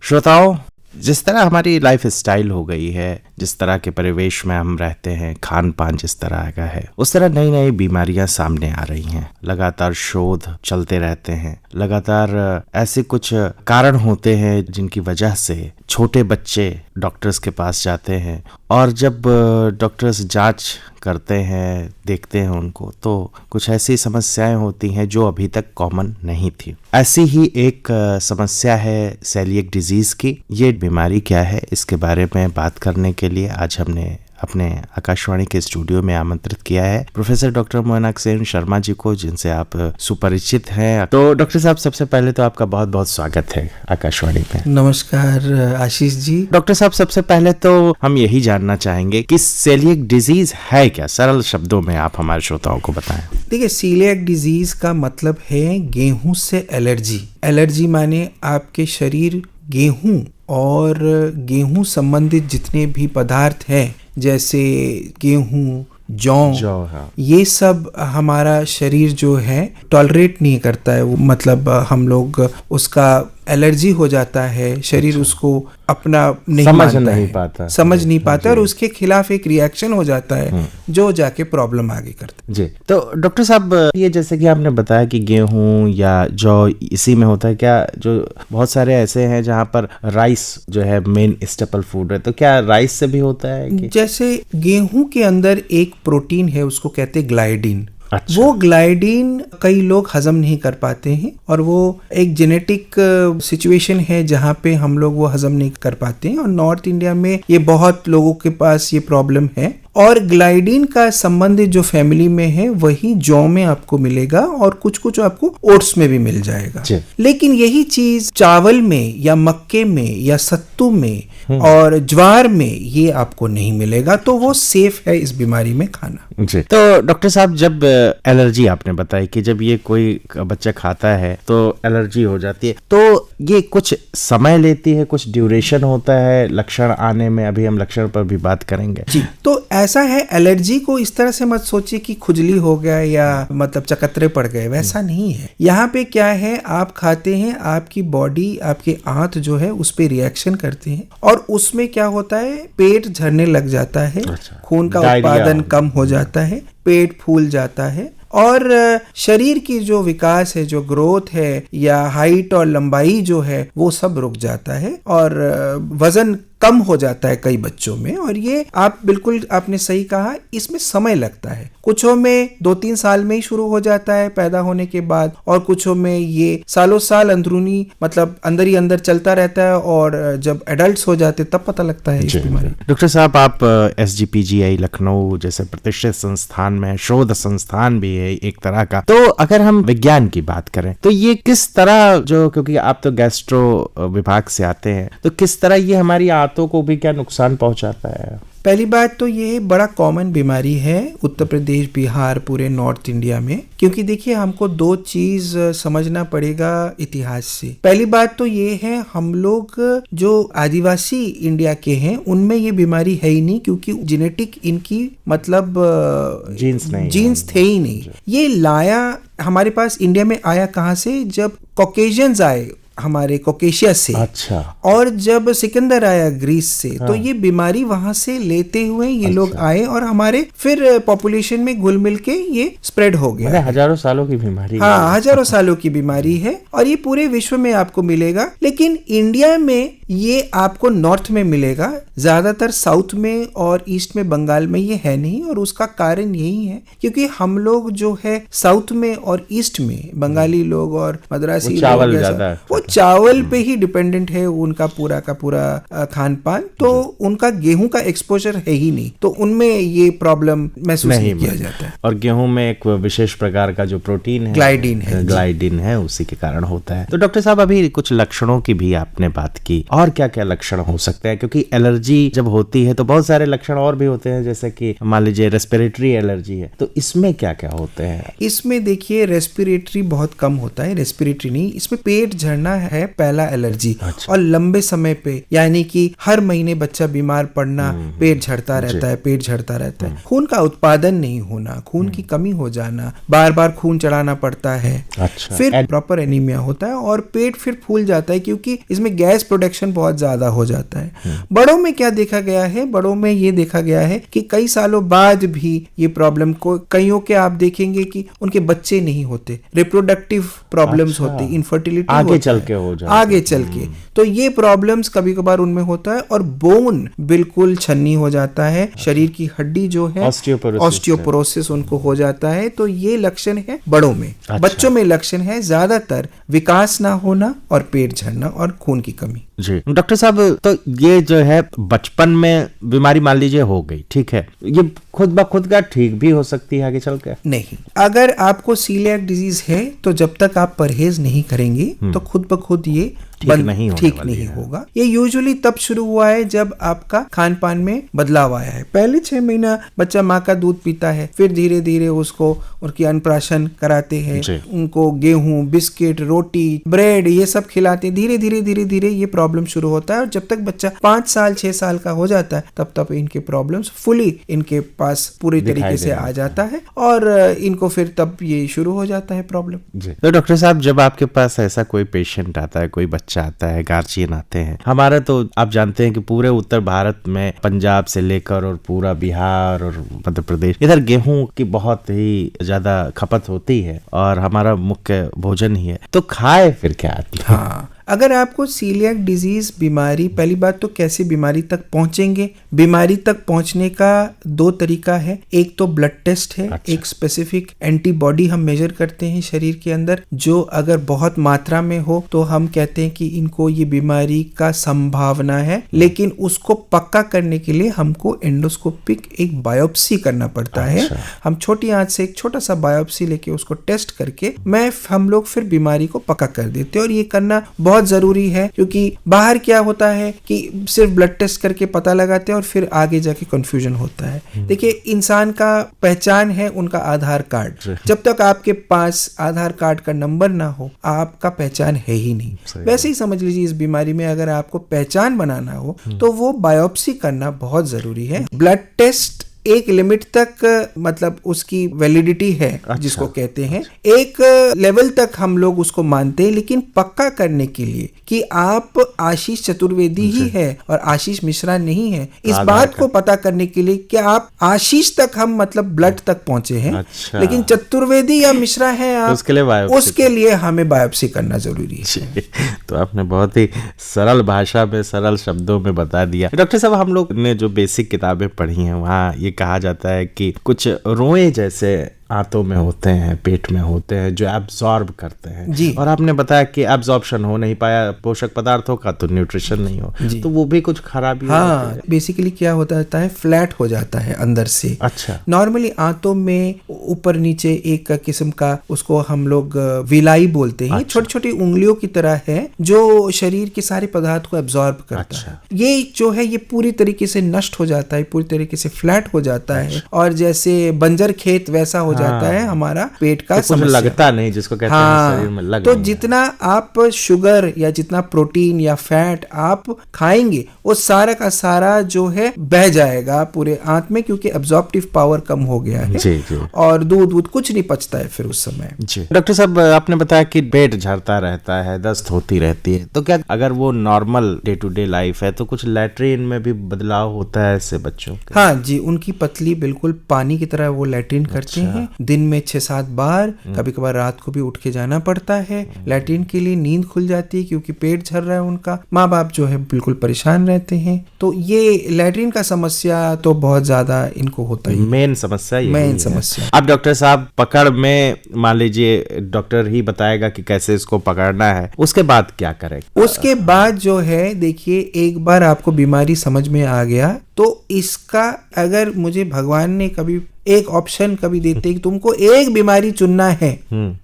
श्रोताओं, जिस तरह हमारी लाइफ स्टाइल हो गई है, जिस तरह के परिवेश में हम रहते हैं, खान पान जिस तरह का है, उस तरह नई नई बीमारियां सामने आ रही हैं। लगातार शोध चलते रहते हैं, लगातार ऐसे कुछ कारण होते हैं जिनकी वजह से छोटे बच्चे डॉक्टर्स के पास जाते हैं और जब डॉक्टर्स जांच करते हैं, देखते हैं उनको, तो कुछ ऐसी समस्याएं होती हैं जो अभी तक कॉमन नहीं थी। ऐसी ही एक समस्या है सेलिएक डिजीज की। ये बीमारी क्या है, इसके बारे में बात करने के लिए आज हमने अपने आकाशवाणी के स्टूडियो में आमंत्रित किया है प्रोफेसर डॉक्टर मोइनाकसेन शर्मा जी को, जिनसे आप सुपरिचित हैं। तो डॉक्टर साहब, सबसे पहले तो आपका बहुत बहुत स्वागत है आकाशवाणी में। नमस्कार आशीष जी। डॉक्टर साहब, सबसे पहले तो हम यही जानना चाहेंगे कि सेलिएक डिजीज है क्या, सरल शब्दों में आप हमारे श्रोताओं को बताएं। देखिए, सीलिएक डिजीज का मतलब है गेहूं से एलर्जी। एलर्जी माने आपके शरीर गेहूं और गेहूं संबंधित जितने भी पदार्थ हैं, जैसे गेहूं, जौ, हाँ। ये सब हमारा शरीर जो है टॉलरेट नहीं करता है। वो मतलब हम लोग उसका एलर्जी हो जाता है, शरीर उसको अपना नहीं समझ नहीं पाता और उसके खिलाफ एक रिएक्शन हो जाता है जो जाके प्रॉब्लम आगे करता है। जी, तो डॉक्टर साहब, ये जैसे कि आपने बताया कि गेहूं या जौ इसी में होता है क्या? जो बहुत सारे ऐसे हैं जहां पर राइस जो है मेन स्टेपल फूड है, तो क्या राइस से भी होता है कि? जैसे गेहूं के अंदर एक प्रोटीन है, उसको कहते हैं ग्लाइडिन। अच्छा। वो ग्लाइडिन कई लोग हजम नहीं कर पाते हैं और वो एक जेनेटिक सिचुएशन है जहाँ पे हम लोग वो हजम नहीं कर पाते हैं और नॉर्थ इंडिया में ये बहुत लोगों के पास ये प्रॉब्लम है। और ग्लाइडिन का संबंधित जो फैमिली में है वही जौ में आपको मिलेगा और कुछ कुछ आपको ओट्स में भी मिल जाएगा। लेकिन यही चीज चावल में या मक्के में या सत्तू में और ज्वार में ये आपको नहीं मिलेगा, तो वो सेफ है इस बीमारी में खाना। जी। तो डॉक्टर साहब, जब एलर्जी आपने बताई कि जब ये कोई बच्चा खाता है तो एलर्जी हो जाती है, तो ये कुछ समय लेती है, कुछ ड्यूरेशन होता है लक्षण आने में? अभी हम लक्षण पर भी बात करेंगे। जी, तो ऐसा है, एलर्जी को इस तरह से मत सोचिए कि खुजली हो गया या मतलब चकत्रे पड़ गए, वैसा नहीं है। यहाँ पे क्या है, आप खाते हैं, आपकी बॉडी, आपके आंत जो है उस पे रिएक्शन करते हैं और उसमें क्या होता है, पेट झरने लग जाता है। अच्छा। खून का उत्पादन कम हो जाता है, पेट फूल जाता है और शरीर की जो विकास है, जो ग्रोथ है या हाइट और लंबाई जो है, वो सब रुक जाता है और वजन कम हो जाता है कई बच्चों में। और ये आप बिल्कुल आपने सही कहा, इसमें समय लगता है। कुछों में 2-3 साल में ही शुरू हो जाता है पैदा होने के बाद, और कुछों में ये सालों साल अंदरूनी मतलब अंदर ही अंदर चलता रहता है और जब एडल्ट्स हो जाते तब पता लगता है इस बीमारी। डॉक्टर साहब, आप SGPGI लखनऊ जैसे प्रतिष्ठित संस्थान में, शोध संस्थान भी है एक तरह का, तो अगर हम विज्ञान की बात करें तो ये किस तरह, जो क्योंकि आप तो गैस्ट्रो विभाग से आते हैं, तो किस तरह ये हमारी आंतों को भी क्या नुकसान पहुंचाता है? पहली बात तो ये बड़ा कॉमन बीमारी है उत्तर प्रदेश, बिहार, पूरे नॉर्थ इंडिया में। क्योंकि देखिए, हमको 2 चीज समझना पड़ेगा इतिहास से। पहली बात तो ये है, हम लोग जो आदिवासी इंडिया के हैं उनमें ये बीमारी है ही नहीं, क्योंकि जेनेटिक इनकी मतलब जीन्स थे ही नहीं। ये लाया हमारे पास इंडिया में आया कहाँ से? जब कॉकेशियंस आए हमारे कोकेशिया से। अच्छा। और जब सिकंदर आया ग्रीस से, हाँ। तो ये बीमारी वहां से लेते हुए ये लोग आए और हमारे फिर पॉपुलेशन में घुल मिल के ये स्प्रेड हो गया। हजारों सालों की बीमारी। हाँ, हजारों सालों की बीमारी है और ये पूरे विश्व में आपको मिलेगा। लेकिन इंडिया में ये आपको नॉर्थ में मिलेगा, ज्यादातर साउथ में और ईस्ट में, बंगाल में ये है नहीं। और उसका कारण यही है क्योंकि हम लोग जो है साउथ में और ईस्ट में, बंगाली लोग और मद्रासी लोग, वो चावल पे ही डिपेंडेंट है उनका पूरा का पूरा खान पान, तो उनका गेहूं का एक्सपोजर है ही नहीं, तो उनमें ये प्रॉब्लम महसूस नहीं किया जाता है। और गेहूं में एक विशेष प्रकार का जो प्रोटीन है, ग्लाइडिन है, उसी के कारण होता है। तो डॉक्टर साहब, अभी कुछ लक्षणों की भी आपने बात की, और क्या क्या लक्षण हो सकते हैं? क्योंकि एलर्जी जब होती है तो बहुत सारे लक्षण और भी होते हैं, जैसे कि मान लीजिए रेस्पिरेटरी एलर्जी है, तो इसमें क्या क्या होते हैं? इसमें देखिए, रेस्पिरेटरी बहुत कम होता है, रेस्पिरेटरी नहीं, इसमें पेट झड़ना है पहला एलर्जी। अच्छा। और लंबे समय पे, यानी कि हर महीने बच्चा बीमार पड़ना, पेट झड़ता रहता है, पेट झड़ता रहता है, खून का उत्पादन नहीं होना, खून की कमी हो जाना, बार बार खून चढ़ाना पड़ता है। अच्छा। फिर प्रॉपर एनीमिया होता है और पेट फिर फूल जाता है, क्योंकि इसमें गैस प्रोडक्शन लक्षण बहुत ज्यादा हो जाता है। बड़ों में क्या देखा गया है, बड़ों में ये देखा गया है कि कई सालों बाद भी ये प्रॉब्लम को कईयों के आप देखेंगे कि उनके बच्चे नहीं होते, रिप्रोडक्टिव प्रॉब्लम्स होती, इनफर्टिलिटी आगे चल के हो जाता है, आगे चल के। तो ये प्रॉब्लम्स कभी कभार उनमें होता है और बोन बिल्कुल छन्नी हो जाता है, शरीर की हड्डी जो है ऑस्टियोपोरोसिस उनको हो जाता है। तो ये लक्षण है बड़ों में। बच्चों में लक्षण है ज्यादातर विकास ना होना और पेट झड़ना और खून की कमी। जी डॉक्टर साहब, तो ये जो है बचपन में बीमारी मान लीजिए हो गई, ठीक है, ये खुद ब खुद का ठीक भी हो सकती है आगे चल के? नहीं, अगर आपको सीलियाक डिजीज है तो जब तक आप परहेज नहीं करेंगे तो खुद ब खुद ये ठीक नहीं होगा। ये यूजुअली तब शुरू हुआ है जब आपका खान पान में बदलाव आया है। पहले 6 महीना बच्चा माँ का दूध पीता है, फिर धीरे धीरे उसको उनकी अन्नप्राशन कराते हैं, उनको गेहूं, बिस्किट, रोटी, ब्रेड ये सब खिलाते हैं। धीरे धीरे ये प्रॉब्लम शुरू होता है और जब तक बच्चा 5 साल 6 साल का हो जाता है तब इनके प्रॉब्लम्स फुली इनके पास पूरी तरीके से आ जाता है और इनको फिर तब ये शुरू हो जाता है प्रॉब्लम। तो डॉक्टर साहब, जब आपके पास ऐसा कोई पेशेंट आता है, कोई बच्चा आता है, गार्जियन आते हैं, हमारा तो आप जानते हैं कि पूरे उत्तर भारत में पंजाब से लेकर और पूरा बिहार और मध्य प्रदेश, इधर गेहूं की बहुत ही ज्यादा खपत होती है और हमारा मुख्य भोजन ही है, तो खाए फिर क्या आती है? हाँ, अगर आपको सीलियाक डिजीज बीमारी, पहली बात तो कैसे बीमारी तक पहुंचेंगे। बीमारी तक पहुंचने का 2 तरीका है। एक तो ब्लड टेस्ट है, एक स्पेसिफिक एंटीबॉडी हम मेजर करते हैं शरीर के अंदर, जो अगर बहुत मात्रा में हो तो हम कहते हैं कि इनको ये बीमारी का संभावना है। लेकिन उसको पक्का करने के लिए हमको एंडोस्कोपिक एक बायोप्सी करना पड़ता है। हम छोटी आंच से एक छोटा सा बायोप्सी लेके उसको टेस्ट करके हम लोग फिर बीमारी को पक्का कर देते हैं। और ये करना बहुत जरूरी है, क्योंकि बाहर क्या होता है कि सिर्फ ब्लड टेस्ट करके पता लगाते हैं और फिर आगे जाके कंफ्यूजन होता है। देखिए, इंसान का पहचान है उनका आधार कार्ड। जब तक आपके पास आधार कार्ड का नंबर ना हो, आपका पहचान है ही नहीं। वैसे ही समझ लीजिए, इस बीमारी में अगर आपको पहचान बनाना हो तो वो बायोप्सी करना बहुत जरूरी है। ब्लड टेस्ट एक लिमिट तक मतलब उसकी वैलिडिटी है, जिसको कहते हैं, एक लेवल तक हम लोग उसको मानते हैं। लेकिन पक्का करने के लिए कि आप आशीष चतुर्वेदी ही है और आशीष मिश्रा नहीं है, इस बात को पता करने के लिए कि आप आशीष तक हम मतलब ब्लड तक पहुंचे हैं, लेकिन चतुर्वेदी या मिश्रा है आप, उसके लिए हमें बायोप्सी करना जरूरी है। तो आपने बहुत ही सरल भाषा में, सरल शब्दों में बता दिया। डॉक्टर साहब, हम लोग ने जो बेसिक किताबें पढ़ी हैं वहाँ ये कहा जाता है कि कुछ रोए जैसे आंतों में होते हैं, पेट में होते हैं, जो एब्जॉर्ब करते हैं जी। और आपने बताया कि एब्जॉर्प्शन हो नहीं पाया पोषक पदार्थों का तो न्यूट्रिशन नहीं हो, तो वो भी कुछ खराबी हाँ, बेसिकली क्या होता है, फ्लैट हो जाता है अंदर से। अच्छा, नॉर्मली आंतों में ऊपर नीचे एक किस्म का, उसको हम लोग विलाई बोलते हैं। छोटी छोटी उंगलियों की तरह है जो शरीर के सारे पदार्थ को एब्जॉर्ब करता है। ये जो है ये पूरी तरीके से नष्ट हो जाता है, पूरी तरीके से फ्लैट हो जाता है और जैसे बंजर खेत वैसा हो जाता है हमारा पेट का समस्या। लगता नहीं, जिसको कहते हैं शरीर में लग तो जितना आप शुगर या जितना प्रोटीन या फैट आप खाएंगे वो सारा का सारा जो है बह जाएगा पूरे आंत में, क्योंकि एब्जॉर्प्टिव पावर कम हो गया है। जी, जी। और दूध कुछ नहीं पचता है फिर उस समय। डॉक्टर साहब, आपने बताया कि पेट झड़ता रहता है, दस्त होती रहती है, तो क्या अगर वो normal day to day life है तो कुछ लैट्रिन में भी बदलाव होता है ऐसे बच्चों के? हाँ जी, उनकी पतली बिल्कुल पानी की तरह वो लैट्रिन करते हैं दिन में 6-7 बार। कभी कभार रात को भी उठ के जाना पड़ता है लैट्रिन के लिए। नींद खुल जाती है क्योंकि पेट झड़ रहा है उनका। माँ बाप जो है बिल्कुल परेशान रहते हैं। तो ये लैट्रिन का समस्या तो बहुत ज्यादा इनको होता है, मेन समस्या। अब डॉक्टर साहब, पकड़ में मान लीजिए डॉक्टर ही बताएगा कि कैसे इसको पकड़ना है, उसके बाद क्या करें? उसके बाद जो है, देखिए, एक बार आपको बीमारी समझ में आ गया तो इसका अगर मुझे भगवान ने कभी एक ऑप्शन कभी देते कि तुमको एक बीमारी चुनना है,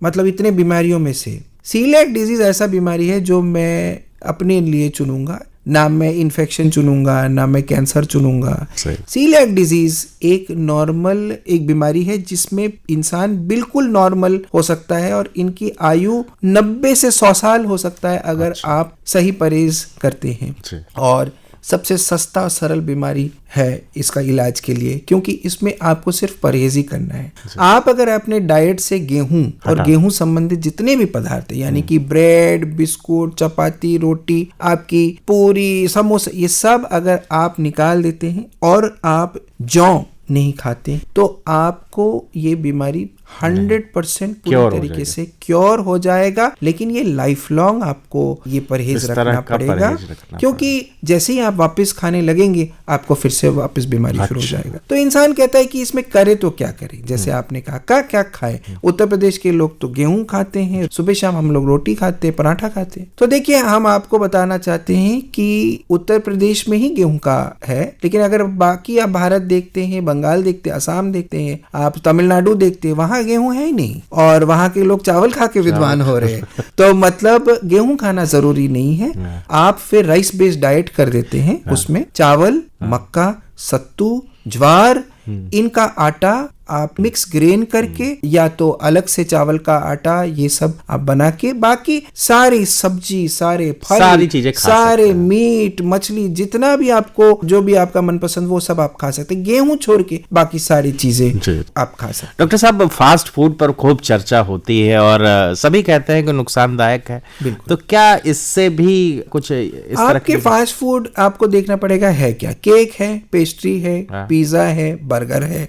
मतलब इतने बीमारियों में से सीलियाक डिजीज ऐसा बीमारी है जो मैं अपने लिए चुनूंगा। ना मैं इन्फेक्शन चुनूंगा, ना मैं कैंसर चुनूंगा। सीलियाक डिजीज एक नॉर्मल एक बीमारी है जिसमें इंसान बिल्कुल नॉर्मल हो सकता है और इनकी आयु 90 से 100 साल हो सकता है अगर आप सही परहेज करते हैं। और सबसे सस्ता और सरल बीमारी है इसका इलाज के लिए, क्योंकि इसमें आपको सिर्फ परहेज ही करना है। आप अगर अपने डाइट से गेहूं और गेहूं संबंधित जितने भी पदार्थ है, यानी कि ब्रेड, बिस्कुट, चपाती, रोटी, आपकी पूरी, समोसा, ये सब अगर आप निकाल देते हैं और आप जौ नहीं खाते, तो आपको ये बीमारी 100% पूरी तरीके से क्योर हो जाएगा। लेकिन ये लाइफ लॉन्ग आपको ये परहेज रखना पड़ेगा, क्योंकि जैसे ही आप वापस खाने लगेंगे आपको फिर से वापस बीमारी शुरू हो जाएगा। तो इंसान कहता है कि इसमें करे तो क्या करे, जैसे आपने कहा क्या खाए। उत्तर प्रदेश के लोग तो गेहूं खाते हैं, सुबह शाम हम लोग रोटी खाते हैं, पराठा खाते हैं। तो देखिए, हम आपको बताना चाहते हैं कि उत्तर प्रदेश में ही गेहूं का है, लेकिन अगर बाकी आप भारत देखते हैं, बंगाल देखते हैं, असम देखते हैं, आप तमिलनाडु देखते हैं, वहां गेहूं है ही नहीं, और वहां के लोग चावल खा के विद्वान हो रहे हैं। तो मतलब गेहूं खाना जरूरी नहीं है, आप फिर राइस बेस्ड डाइट कर देते हैं। उसमें चावल, मक्का, सत्तू, ज्वार, इनका आटा आप मिक्स ग्रेन करके, या तो अलग से चावल का आटा, ये सब आप बना के, बाकी सारी सब्जी, सारे फल, सारी चीजें खा सारे मीट, मछली, जितना भी आपको, जो भी आपका मनपसंद, वो सब आप खा सकते हैं। गेहूं छोड़ के बाकी सारी चीजें आप खा सकते हैं। डॉक्टर साहब, फास्ट फूड पर खूब चर्चा होती है और सभी कहते हैं कि नुकसानदायक है, तो क्या इससे भी कुछ इस तरह आपके फास्ट फूड आपको देखना पड़ेगा है क्या। केक है, पेस्ट्री है, पिज्जा है, बर्गर है,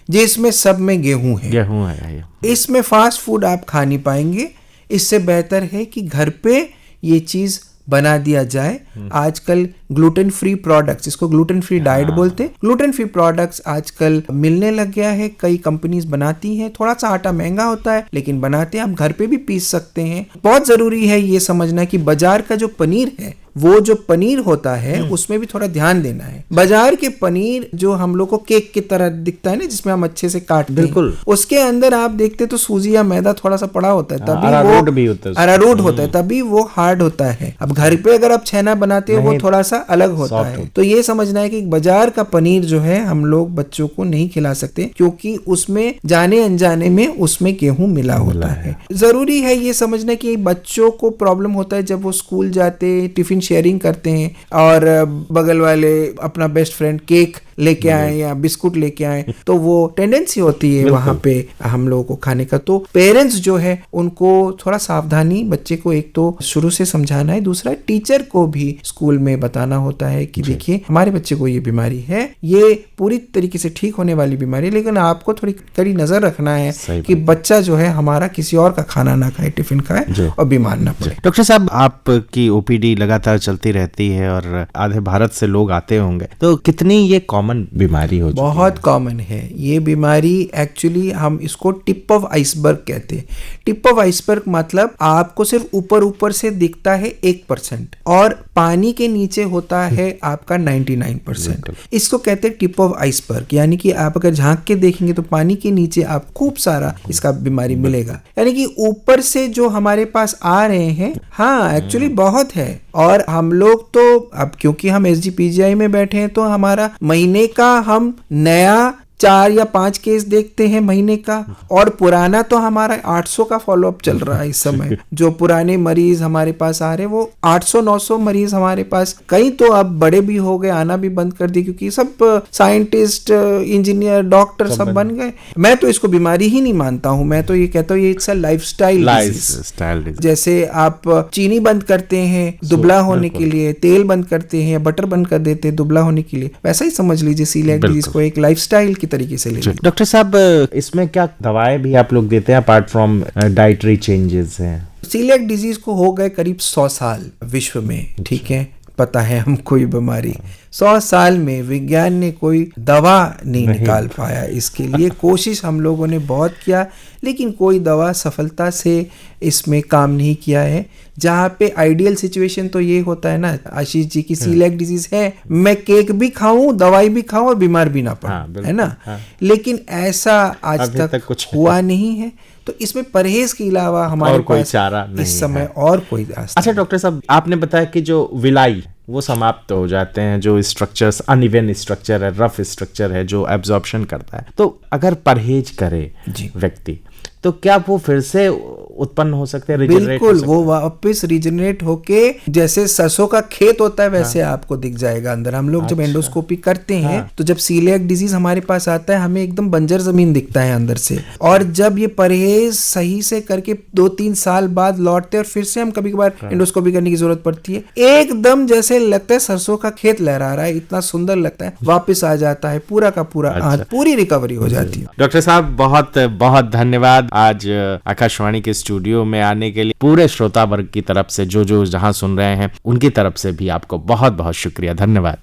जिसमें सब में गेहूं है। इसमें फास्ट फूड आप खा नहीं पाएंगे। इससे बेहतर है कि घर पे ये चीज बना दिया जाए। आजकल ग्लूटेन फ्री प्रोडक्ट्स, इसको ग्लूटेन फ्री डाइट बोलते हैं, ग्लूटेन फ्री प्रोडक्ट्स आजकल मिलने लग गया है। कई कंपनीज बनाती हैं, थोड़ा सा आटा महंगा होता है लेकिन बनाते हैं, आप घर पे भी पीस सकते हैं। बहुत जरूरी है ये समझना कि बाजार का जो पनीर है, वो जो पनीर होता है उसमें भी थोड़ा ध्यान देना है। बाजार के पनीर जो हम लोग को केक की तरह दिखता है ना, जिसमें हम अच्छे से काटते हैं, उसके अंदर आप देखते तो सूजी या मैदा थोड़ा सा पड़ा होता है, तभी वो अरारोट होता है, तभी वो हार्ड होता है। अब घर पे अगर आप छेना बनाते हो, वो थोड़ा सा अलग होता है। तो ये समझना है कि बाजार का पनीर जो है हम लोग बच्चों को नहीं खिला सकते, क्योंकि उसमें जाने अनजाने में उसमें गेहूं मिला होता है। जरूरी है ये समझना कि बच्चों को प्रॉब्लम होता है जब वो स्कूल जाते, टिफिन शेयरिंग करते हैं और बगल वाले अपना बेस्ट फ्रेंड केक लेके आए या बिस्कुट लेके आए, तो वो टेंडेंसी होती है वहां पे हम लोगों को खाने का। तो पेरेंट्स जो है उनको थोड़ा सावधानी बच्चे को एक तो शुरू से समझाना है, दूसरा टीचर को भी स्कूल में बताना होता है कि देखिए हमारे बच्चे को ये बीमारी है, ये पूरी तरीके से ठीक होने वाली बीमारी है, लेकिन आपको थोड़ी कड़ी नजर रखना है कि बच्चा जो है हमारा किसी और का खाना ना खाए, टिफिन खाए और बीमार ना पड़े। डॉक्टर साहब, आपकी ओपीडी लगातार चलती रहती है और आधे भारत से लोग आते होंगे, तो कितनी ये कॉमन बीमारी हो चुकी है? बहुत कॉमन है ये बीमारी। एक्चुअली हम इसको टिप ऑफ आइसबर्ग कहते हैं। टिप ऑफ आइसबर्ग मतलब आपको सिर्फ ऊपर ऊपर से दिखता है 1% और पानी के नीचे होता है आपका 99%। इसको कहते हैं टिप ऑफ आइसबर्ग, यानी कि आप अगर झांक के देखेंगे तो पानी के नीचे आप खूब सारा इसका बीमारी मिलेगा। यानी कि ऊपर से जो हमारे पास आ रहे हैं, हाँ एक्चुअली बहुत है। और हम लोग तो अब क्योंकि हम SGPGI में बैठे हैं, तो हमारा महीने का हम नया 4 या 5 केस देखते हैं महीने का, और पुराना तो हमारा 800 का फॉलोअप चल रहा है इस समय। जो पुराने मरीज हमारे पास आ रहे हैं वो 800-900 मरीज हमारे पास। कई तो अब बड़े भी हो गए, आना भी बंद कर दिए, क्योंकि सब साइंटिस्ट, इंजीनियर, डॉक्टर सब बन गए। मैं तो इसको बीमारी ही नहीं मानता हूँ, मैं तो ये कहता हूँ ये इट्स अ लाइफस्टाइल डिजीज। जैसे आप चीनी बंद करते हैं दुबला होने के लिए, तेल बंद करते हैं, बटर बंद कर देते हैं दुबला होने के लिए, वैसा ही समझ लीजिए सीलिएक डिजीज को एक लाइफस्टाइल तरीके से ले। डॉक्टर साहब, इसमें क्या दवाएं भी आप लोग देते हैं अपार्ट फ्रॉम डाइटरी चेंजेस हैं? सीलिएक डिजीज को हो गए करीब 100 साल विश्व में, ठीक है, पता है हमको ये बीमारी। 100 साल में विज्ञान ने कोई दवा नहीं निकाल पाया इसके लिए। कोशिश हम लोगों ने बहुत किया, लेकिन कोई दवा सफलता से इसमें काम नहीं किया है। जहाँ पे आइडियल सिचुएशन तो ये होता है ना आशीष जी की सीलिएक डिजीज है, मैं केक भी खाऊं, दवाई भी खाऊं और बीमार भी ना पड़ूं, है ना। लेकिन ऐसा आज तक कुछ हुआ नहीं है। तो इसमें परहेज के अलावा हमारे कोई चारा नहीं इस समय और कोई रास्ता। अच्छा डॉक्टर साहब, आपने बताया कि जो विलाई वो समाप्त हो जाते हैं, जो स्ट्रक्चर्स अनइवन स्ट्रक्चर है, रफ स्ट्रक्चर है जो एब्जॉर्प्शन करता है, तो अगर परहेज करे व्यक्ति तो क्या वो फिर से उत्पन्न हो सकते हैं, regenerate हो बिल्कुल, सकते वो वापस रिजनरेट होके जैसे सरसों का खेत होता है वैसे आपको दिख जाएगा अंदर। हम लोग जब एंडोस्कोपी करते हैं तो जब सीलियाक डिजीज हमारे पास आता है, हमें एकदम बंजर जमीन दिखता है अंदर से। और जब ये परहेज सही से करके 2-3 साल बाद लौटते हैं और फिर से हम कभी कभार एंडोस्कोपी करने की जरूरत पड़ती है, एकदम जैसे लगता है सरसों का खेत लहरा रहा है, इतना सुंदर लगता है। वापस आ जाता है पूरा का पूरा आंत, पूरी रिकवरी हो जाती है। डॉक्टर साहब बहुत बहुत धन्यवाद आज आकाशवाणी के स्टूडियो में आने के लिए। पूरे श्रोता वर्ग की तरफ से जो जहां सुन रहे हैं उनकी तरफ से भी आपको बहुत बहुत शुक्रिया, धन्यवाद।